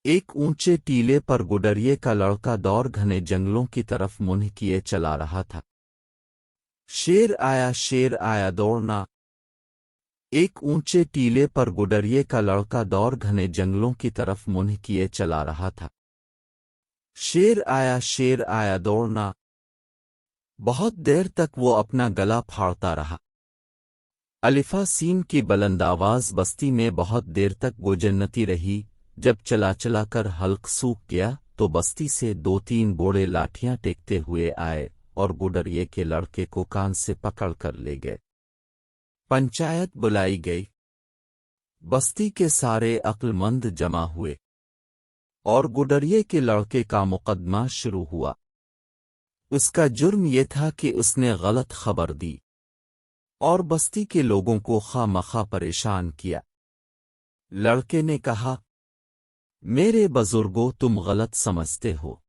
एक ऊंचे टीले पर गुडरिए का लड़का दौड़ घने जंगलों की तरफ मुंह किए चला रहा था। शेर आया दौड़ना। एक ऊंचे टीले पर गुडरिए का लड़का दौड़ घने जंगलों की तरफ मुंह किए चला रहा था। शेर आया दौड़ना। बहुत देर तक वो अपना गला फाड़ता रहा। अलिफा सीन की बुलंद आवाज बस्ती में बहुत देर तक गुजरती रही। जब चला चला कर हल्क सूख गया तो बस्ती से 2-3 बूढ़े लाठियां टेकते हुए आए और गुडरिए के लड़के को कान से पकड़ कर ले गए। पंचायत बुलाई गई। बस्ती के सारे अक्लमंद जमा हुए और गुडरिए के लड़के का मुकदमा शुरू हुआ। उसका जुर्म ये था कि उसने गलत खबर दी और बस्ती के लोगों को खामखा परेशान किया। लड़के ने कहा, मेरे बुजुर्गों, तुम गलत समझते हो।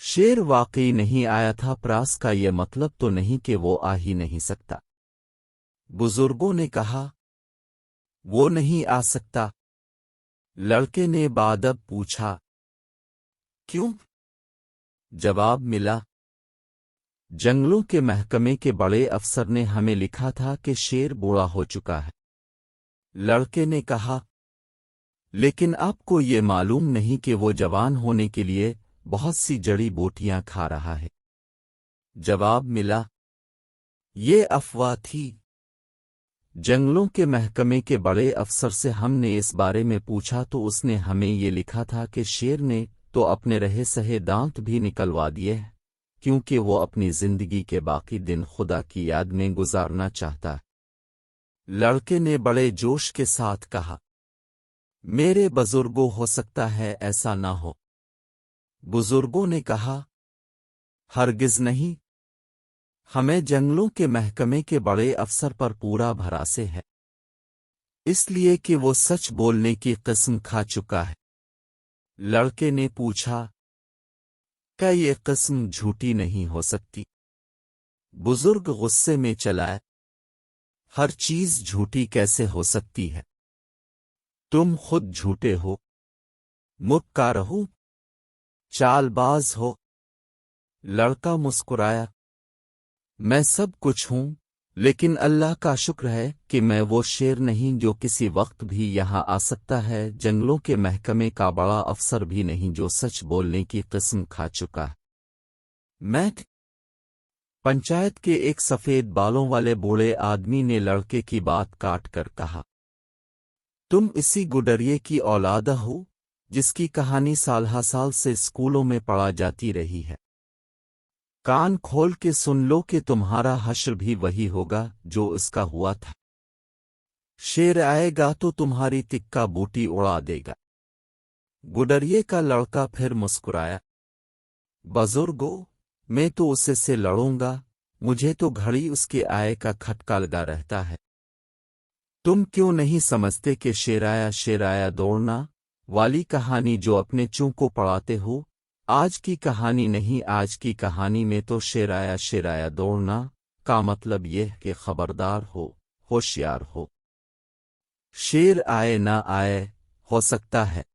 शेर वाकई नहीं आया था, प्रास का ये मतलब तो नहीं कि वो आ ही नहीं सकता। बुजुर्गों ने कहा, वो नहीं आ सकता। लड़के ने बादब पूछा, क्यों? जवाब मिला, जंगलों के महकमे के बड़े अफसर ने हमें लिखा था कि शेर बूढ़ा हो चुका है। लड़के ने कहा, लेकिन आपको ये मालूम नहीं कि वो जवान होने के लिए बहुत सी जड़ी बूटियां खा रहा है। जवाब मिला, ये अफवाह थी। जंगलों के महकमे के बड़े अफसर से हमने इस बारे में पूछा तो उसने हमें ये लिखा था कि शेर ने तो अपने रहे सहे दांत भी निकलवा दिए हैं, क्योंकि वो अपनी जिंदगी के बाकी दिन खुदा की याद में गुजारना चाहता है। लड़के ने बड़े जोश के साथ कहा, मेरे बुजुर्गों, हो सकता है ऐसा ना हो। बुजुर्गों ने कहा, हरगिज नहीं। हमें जंगलों के महकमे के बड़े अफसर पर पूरा भरोसा है, इसलिए कि वो सच बोलने की कसम खा चुका है। लड़के ने पूछा, क्या ये कसम झूठी नहीं हो सकती? बुजुर्ग गुस्से में चलाए, हर चीज झूठी कैसे हो सकती है? तुम खुद झूठे हो, मुक्कार हो, चालबाज हो। लड़का मुस्कुराया, मैं सब कुछ हूं, लेकिन अल्लाह का शुक्र है कि मैं वो शेर नहीं जो किसी वक्त भी यहां आ सकता है, जंगलों के महकमे का बड़ा अफसर भी नहीं जो सच बोलने की कसम खा चुका है। मैं पंचायत के एक सफेद बालों वाले बूढ़े आदमी ने लड़के की बात काट कर कहा, तुम इसी गुडरिए की औलाद हो जिसकी कहानी साल से स्कूलों में पढ़ा जाती रही है। कान खोल के सुन लो कि तुम्हारा हश्र भी वही होगा जो इसका हुआ था। शेर आएगा तो तुम्हारी तिक्का बूटी उड़ा देगा। गुडरिए का लड़का फिर मुस्कुराया, बुजुर्गों, मैं तो उसे से लड़ूंगा, मुझे तो घड़ी उसके आए का खटका लगा रहता है। तुम क्यों नहीं समझते कि शेर आया दौड़ना वाली कहानी जो अपने चूं को पढ़ाते हो, आज की कहानी नहीं, आज की कहानी में तो शेर आया दौड़ना का मतलब यह कि खबरदार हो, होशियार हो। शेर आए ना आए, हो सकता है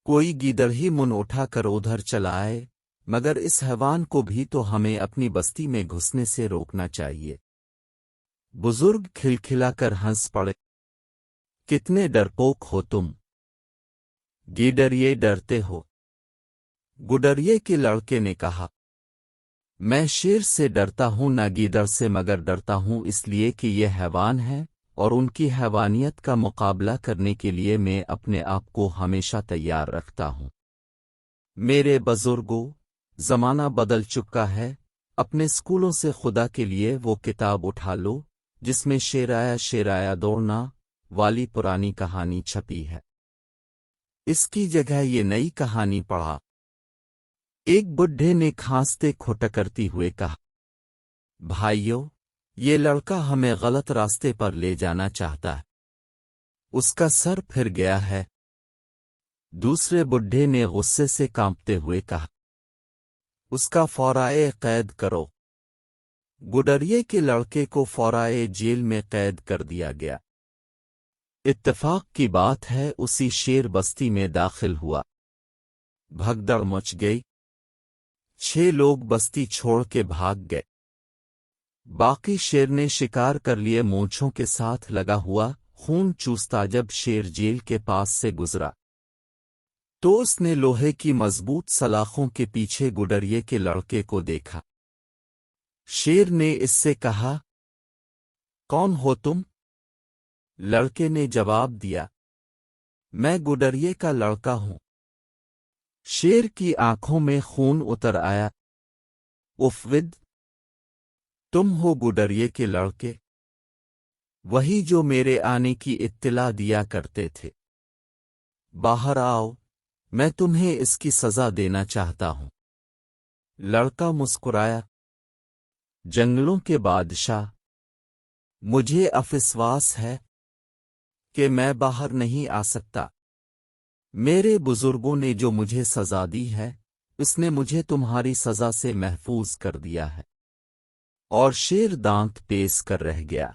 कोई गीदड़ ही मुन उठाकर उधर चला आए, मगर इस हैवान को भी तो हमें अपनी बस्ती में घुसने से रोकना चाहिए। बुजुर्ग खिलखिलाकर हंस पड़े, कितने डरपोक हो तुम, गीदड़िए डरते हो? गुडरिए के लड़के ने कहा, मैं शेर से डरता हूं ना गीदड़ से, मगर डरता हूं इसलिए कि ये हैवान है और उनकी हैवानियत का मुकाबला करने के लिए मैं अपने आप को हमेशा तैयार रखता हूं। मेरे बुजुर्गों, जमाना बदल चुका है, अपने स्कूलों से खुदा के लिए वो किताब उठा लो जिसमें शेर आया दौड़ना वाली पुरानी कहानी छपी है। इसकी जगह ये नई कहानी पढ़ा। एक बुड्ढे ने खांसते खोटकरती हुए कहा, भाइयों, ये लड़का हमें गलत रास्ते पर ले जाना चाहता है, उसका सर फिर गया है। दूसरे बुड्ढे ने गुस्से से कांपते हुए कहा, उसका फौराए कैद करो। गुडरिए के लड़के को फौराए जेल में कैद कर दिया गया। اتفاق کی بات ہے اسی شیر بستی میں داخل ہوا، بھگدڑ مچ گئی، 6 لوگ بستی چھوڑ کے بھاگ گئے۔ باقی شیر نے شکار کر لیے مونچھوں کے ساتھ لگا ہوا خون چوستا۔ جب شیر جیل کے پاس سے گزرا تو اس نے لوہے کی مضبوط سلاخوں کے پیچھے گڈریے کے لڑکے کو دیکھا۔ شیر نے اس سے کہا، کون ہو تم؟ لڑکے نے جواب دیا، میں گڈریے کا لڑکا ہوں۔ شیر کی آنکھوں میں خون اتر آیا، افود، تم ہو گڈریے کے لڑکے؟ وہی جو میرے آنے کی اطلاع دیا کرتے تھے۔ باہر آؤ، میں تمہیں اس کی سزا دینا چاہتا ہوں۔ لڑکا مسکرایا، جنگلوں کے بادشاہ، مجھے افسوس ہے کہ میں باہر نہیں آ سکتا۔ میرے بزرگوں نے جو مجھے سزا دی ہے اس نے مجھے تمہاری سزا سے محفوظ کر دیا ہے۔ اور شیر دانت پیس کر رہ گیا۔